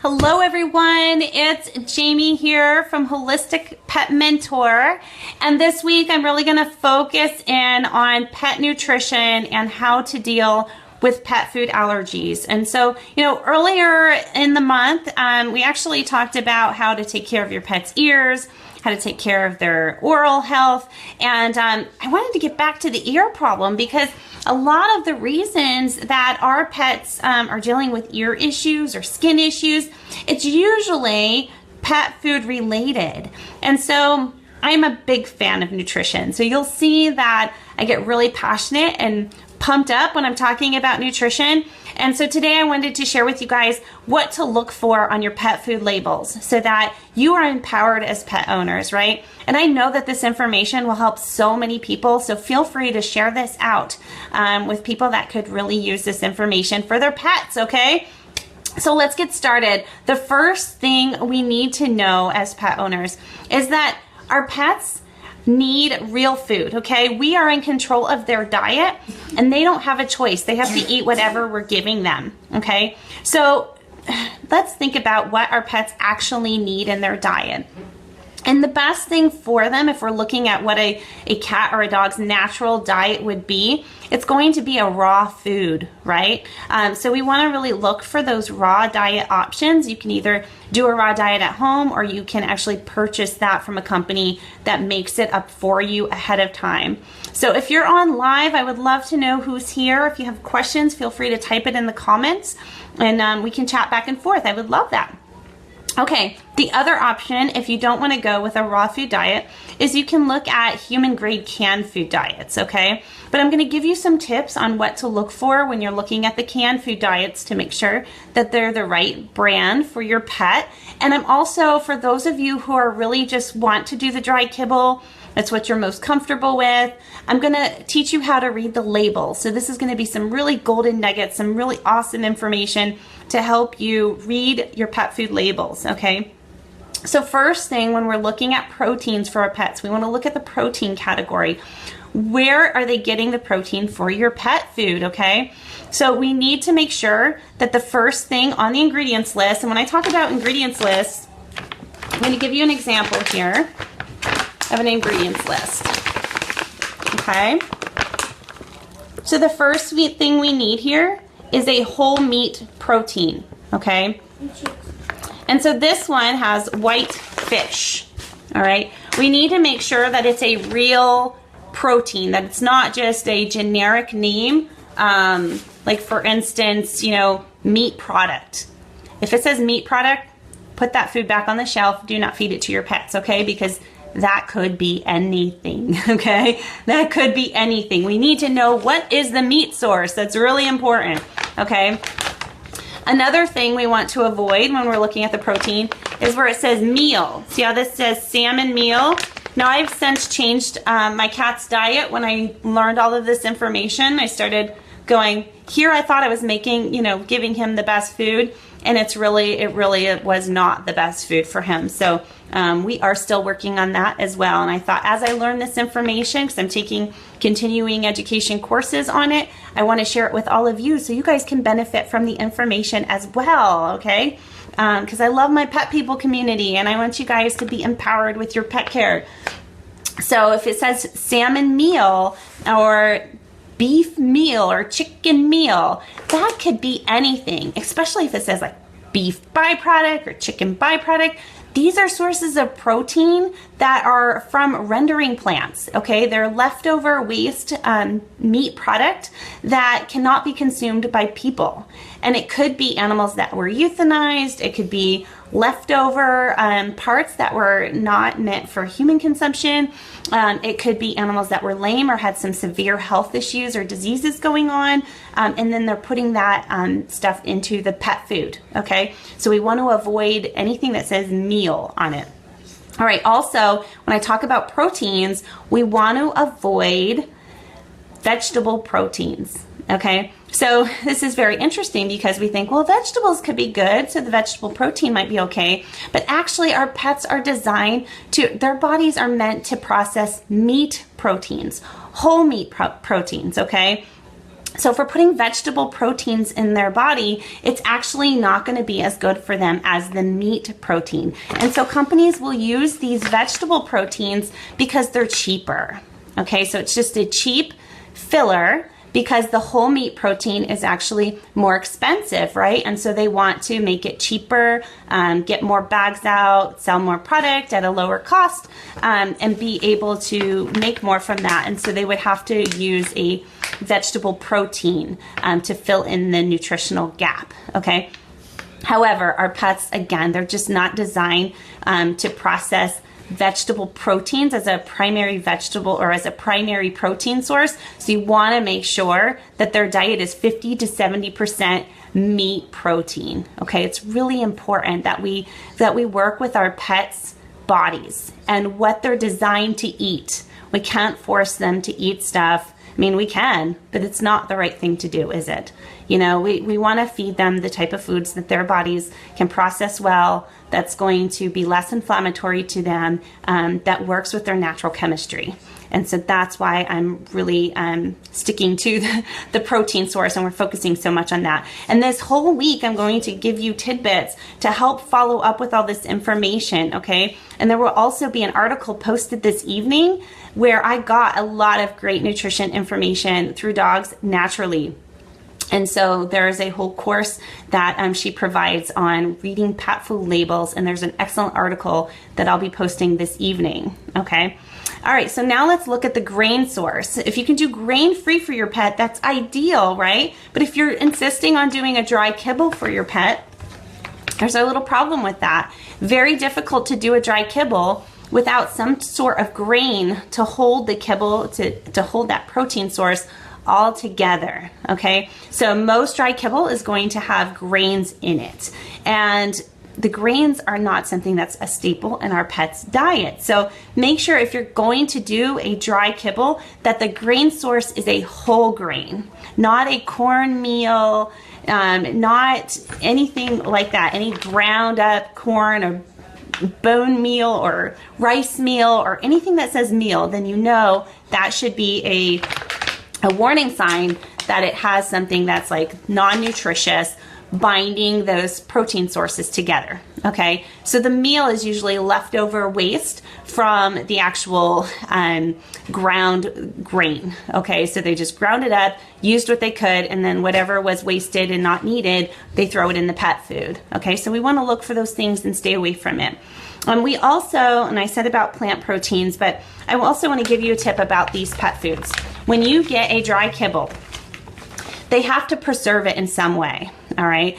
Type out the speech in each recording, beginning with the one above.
Hello everyone, it's Jamie here from Holistic Pet Mentor, and this week I'm really going to focus in on pet nutrition and how to deal with pet food allergies. And so, earlier in the month, we actually talked about how to take care of your pet's ears, how to take care of their oral health, and I wanted to get back to the ear problem because a lot of the reasons that our pets are dealing with ear issues or skin issues, it's usually pet food related. And so I'm a big fan of nutrition. So you'll see that I get really passionate and pumped up when I'm talking about nutrition. And so today I wanted to share with you guys what to look for on your pet food labels so that you are empowered as pet owners, right? And I know that this information will help so many people, so feel free to share this out with people that could really use this information for their pets, okay? So let's get started. The first thing we need to know as pet owners is that our pets need real food, okay? We are in control of their diet and they don't have a choice. They have to eat whatever we're giving them, okay? So let's think about what our pets actually need in their diet. And the best thing for them, if we're looking at what a cat or a dog's natural diet would be, it's going to be a raw food, right? So we want to really look for those raw diet options. You can either do a raw diet at home or you can actually purchase that from a company that makes it up for you ahead of time. So if you're on live, I would love to know who's here. If you have questions, feel free to type it in the comments and we can chat back and forth. I would love that. Okay, the other option, if you don't want to go with a raw food diet, is you can look at human grade canned food diets, okay? But I'm going to give you some tips on what to look for when you're looking at the canned food diets to make sure that they're the right brand for your pet. And I'm also, for those of you who are really just want to do the dry kibble, that's what you're most comfortable with, I'm going to teach you how to read the labels. So this is going to be some really golden nuggets, some really awesome information to help you read your pet food labels, okay? So first thing, when we're looking at proteins for our pets, we want to look at the protein category. Where are they getting the protein for your pet food, okay? So we need to make sure that the first thing on the ingredients list, and when I talk about ingredients lists, I'm going to give you an example here of an ingredients list, okay? So the first thing we need here is a whole meat protein, okay? And so this one has white fish, all right? We need to make sure that it's a real protein, that it's not just a generic name, like for instance, meat product. If it says meat product, put that food back on the shelf. Do not feed it to your pets, okay? Because that could be anything, okay? That could be anything. We need to know what is the meat source. That's really important, okay? Another thing we want to avoid when we're looking at the protein is where it says meal. See how this says salmon meal? Now I've since changed my cat's diet. When I learned all of this information, I started going, here I thought I was making, giving him the best food, and it really was not the best food for him. So we are still working on that as well. And I thought, as I learn this information, because I'm taking continuing education courses on it, I want to share it with all of you so you guys can benefit from the information as well, okay? Because I love my pet people community and I want you guys to be empowered with your pet care. So if it says salmon meal or beef meal or chicken meal, that could be anything, especially if it says like beef byproduct or chicken byproduct. These are sources of protein that are from rendering plants, okay? They're leftover waste meat product that cannot be consumed by people. And it could be animals that were euthanized. It could be leftover parts that were not meant for human consumption. It could be animals that were lame or had some severe health issues or diseases going on. And then they're putting that stuff into the pet food, okay? So we want to avoid anything that says meal on it. All right, also, when I talk about proteins, we want to avoid vegetable proteins, okay? So this is very interesting because we think, well, vegetables could be good, so the vegetable protein might be okay. But actually, our pets are designed to, their bodies are meant to process meat proteins, whole meat proteins, okay? So if we're putting vegetable proteins in their body, it's actually not going to be as good for them as the meat protein. And so companies will use these vegetable proteins because they're cheaper. Okay, so it's just a cheap filler because the whole meat protein is actually more expensive, right? And so they want to make it cheaper, get more bags out, sell more product at a lower cost, and be able to make more from that. And so they would have to use a vegetable protein to fill in the nutritional gap, okay? However, our pets, again, they're just not designed to process vegetable proteins as a primary vegetable or as a primary protein source. So you want to make sure that their diet is 50 to 70% meat protein. Okay, it's really important that we work with our pets' bodies and what they're designed to eat. We can't force them to eat stuff. I mean, we can, but it's not the right thing to do, is it? You know, we want to feed them the type of foods that their bodies can process well, that's going to be less inflammatory to them, that works with their natural chemistry. And so that's why I'm really sticking to the protein source, and we're focusing so much on that. And this whole week, I'm going to give you tidbits to help follow up with all this information, okay? And there will also be an article posted this evening where I got a lot of great nutrition information through dogs naturally. And so there is a whole course that she provides on reading pet food labels, and there's an excellent article that I'll be posting this evening, okay? All right, so now let's look at the grain source. If you can do grain-free for your pet, that's ideal, right? But if you're insisting on doing a dry kibble for your pet, there's a little problem with that. Very difficult to do a dry kibble without some sort of grain to hold the kibble, to hold that protein source all together, okay? So most dry kibble is going to have grains in it. And the grains are not something that's a staple in our pet's diet. So make sure if you're going to do a dry kibble that the grain source is a whole grain, not a cornmeal, not anything like that, any ground up corn or bone meal or rice meal or anything that says meal, then you know that should be a warning sign that it has something that's like non-nutritious, binding those protein sources together, okay? So the meal is usually leftover waste from the actual ground grain, okay? So they just ground it up, used what they could, and then whatever was wasted and not needed, they throw it in the pet food, okay? So we wanna look for those things and stay away from it. We also, and I said about plant proteins, but I also want to give you a tip about these pet foods. When you get a dry kibble, they have to preserve it in some way, all right?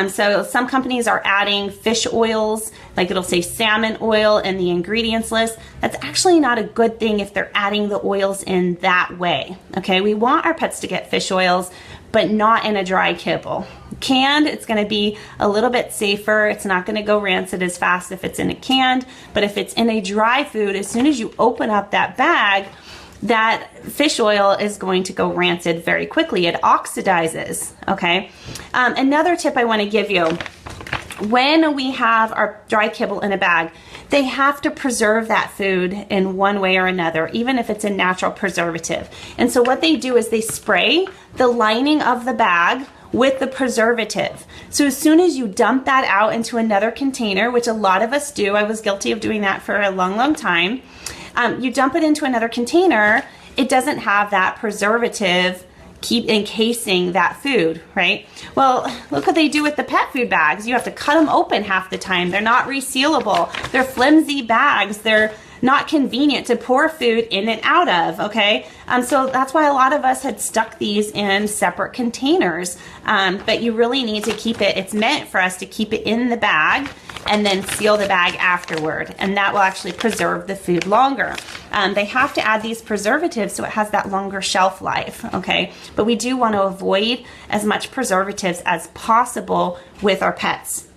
So some companies are adding fish oils, like it'll say salmon oil in the ingredients list. That's actually not a good thing if they're adding the oils in that way, okay? We want our pets to get fish oils, but not in a dry kibble. Canned, it's gonna be a little bit safer. It's not gonna go rancid as fast if it's in a canned, but if it's in a dry food, as soon as you open up that bag, that fish oil is going to go rancid very quickly. It oxidizes, okay? Another tip I wanna give you, when we have our dry kibble in a bag, they have to preserve that food in one way or another, even if it's a natural preservative. And so what they do is they spray the lining of the bag with the preservative. So as soon as you dump that out into another container, which a lot of us do, I was guilty of doing that for a long, long time, you dump it into another container, it doesn't have that preservative keep encasing that food, right? Well, look what they do with the pet food bags. You have to cut them open half the time. They're not resealable. They're flimsy bags. They're not convenient to pour food in and out of, okay? So that's why a lot of us had stuck these in separate containers, but you really need to keep it, it's meant for us to keep it in the bag and then seal the bag afterward, and that will actually preserve the food longer. They have to add these preservatives so it has that longer shelf life, okay? But we do want to avoid as much preservatives as possible with our pets.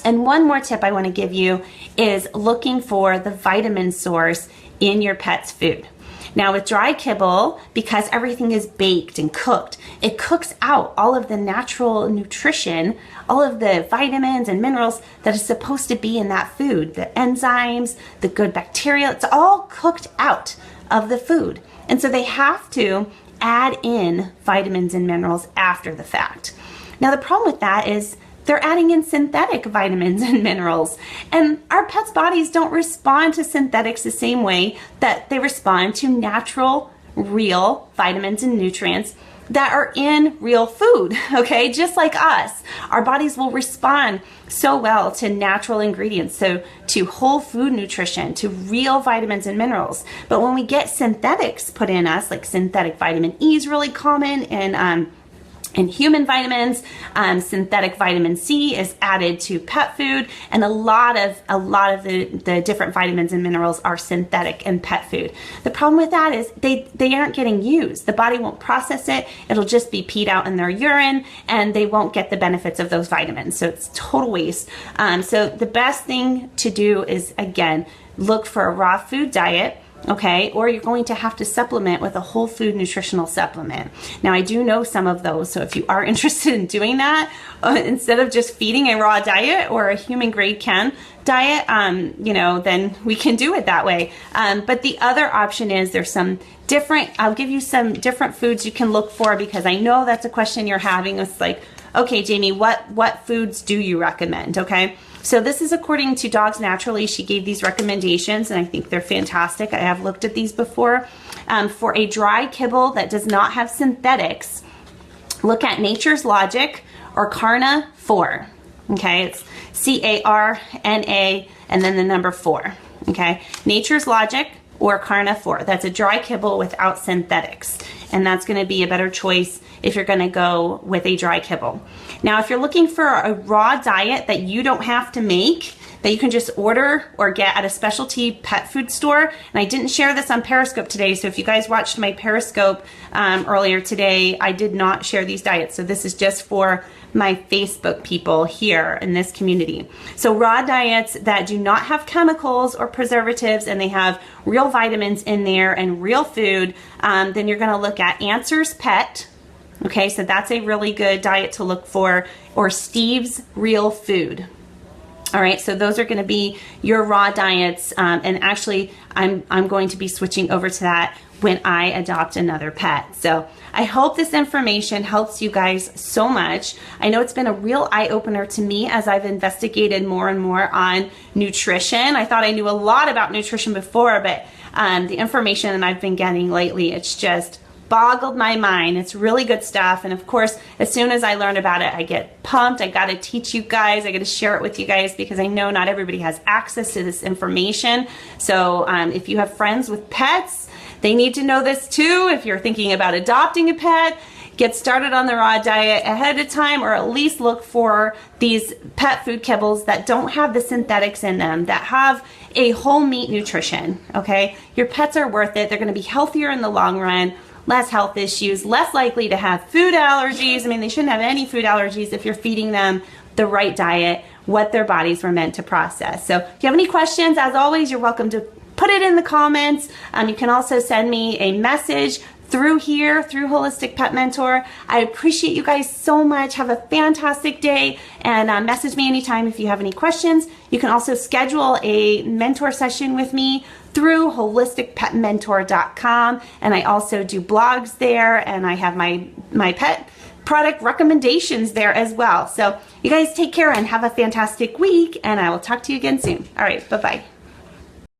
And one more tip I want to give you is looking for the vitamin source in your pet's food. Now with dry kibble, because everything is baked and cooked, it cooks out all of the natural nutrition, all of the vitamins and minerals that is supposed to be in that food, the enzymes, the good bacteria, it's all cooked out of the food. And so they have to add in vitamins and minerals after the fact. Now, the problem with that is they're adding in synthetic vitamins and minerals, and our pets' bodies don't respond to synthetics the same way that they respond to natural, real vitamins and nutrients that are in real food, okay? Just like us, our bodies will respond so well to natural ingredients, so to whole food nutrition, to real vitamins and minerals. But when we get synthetics put in us, like synthetic vitamin E is really common in human vitamins, synthetic vitamin C is added to pet food, and a lot of the different vitamins and minerals are synthetic in pet food. The problem with that is they aren't getting used. The body won't process it. It'll just be peed out in their urine, and they won't get the benefits of those vitamins. So it's total waste. So the best thing to do is, again, look for a raw food diet. Okay, or you're going to have to supplement with a whole food nutritional supplement. Now, I do know some of those, so if you are interested in doing that, instead of just feeding a raw diet or a human grade chem diet, then we can do it that way. But the other option is there's some different, I'll give you some different foods you can look for, because I know that's a question you're having. It's like, okay, Jamie, what foods do you recommend? Okay. So this is according to Dogs Naturally. She gave these recommendations, and I think they're fantastic. I have looked at these before. For a dry kibble that does not have synthetics, look at Nature's Logic or Carna 4. Okay, it's CARNA and then the number 4. Okay, Nature's Logic or Carna 4. That's a dry kibble without synthetics, and that's going to be a better choice if you're going to go with a dry kibble. Now, if you're looking for a raw diet that you don't have to make, that you can just order or get at a specialty pet food store, and I didn't share this on Periscope today, so if you guys watched my Periscope earlier today, I did not share these diets, so this is just for my Facebook people here in this community. So raw diets that do not have chemicals or preservatives, and they have real vitamins in there and real food, then you're going to look at Answers Pet. Okay, so that's a really good diet to look for, or Steve's Real Food. All right, so those are going to be your raw diets, and actually I'm going to be switching over to that when I adopt another pet. So I hope this information helps you guys so much. I know it's been a real eye-opener to me as I've investigated more and more on nutrition. I thought I knew a lot about nutrition before, but the information that I've been getting lately, it's just boggled my mind. It's really good stuff, and of course, as soon as I learn about it, I get pumped. I got to teach you guys. I got to share it with you guys, because I know not everybody has access to this information. So if you have friends with pets, they need to know this too. If you're thinking about adopting a pet, get started on the raw diet ahead of time, or at least look for these pet food kibbles that don't have the synthetics in them, that have a whole meat nutrition. Okay, your pets are worth it. They're going to be healthier in the long run, less health issues, less likely to have food allergies. I mean, they shouldn't have any food allergies if you're feeding them the right diet, what their bodies were meant to process. So if you have any questions, as always, you're welcome to put it in the comments. You can also send me a message through here, through Holistic Pet Mentor. I appreciate you guys so much. Have a fantastic day, and message me anytime if you have any questions. You can also schedule a mentor session with me through holisticpetmentor.com, and I also do blogs there, and I have my pet product recommendations there as well. So you guys take care and have a fantastic week, and I will talk to you again soon. All right, bye-bye.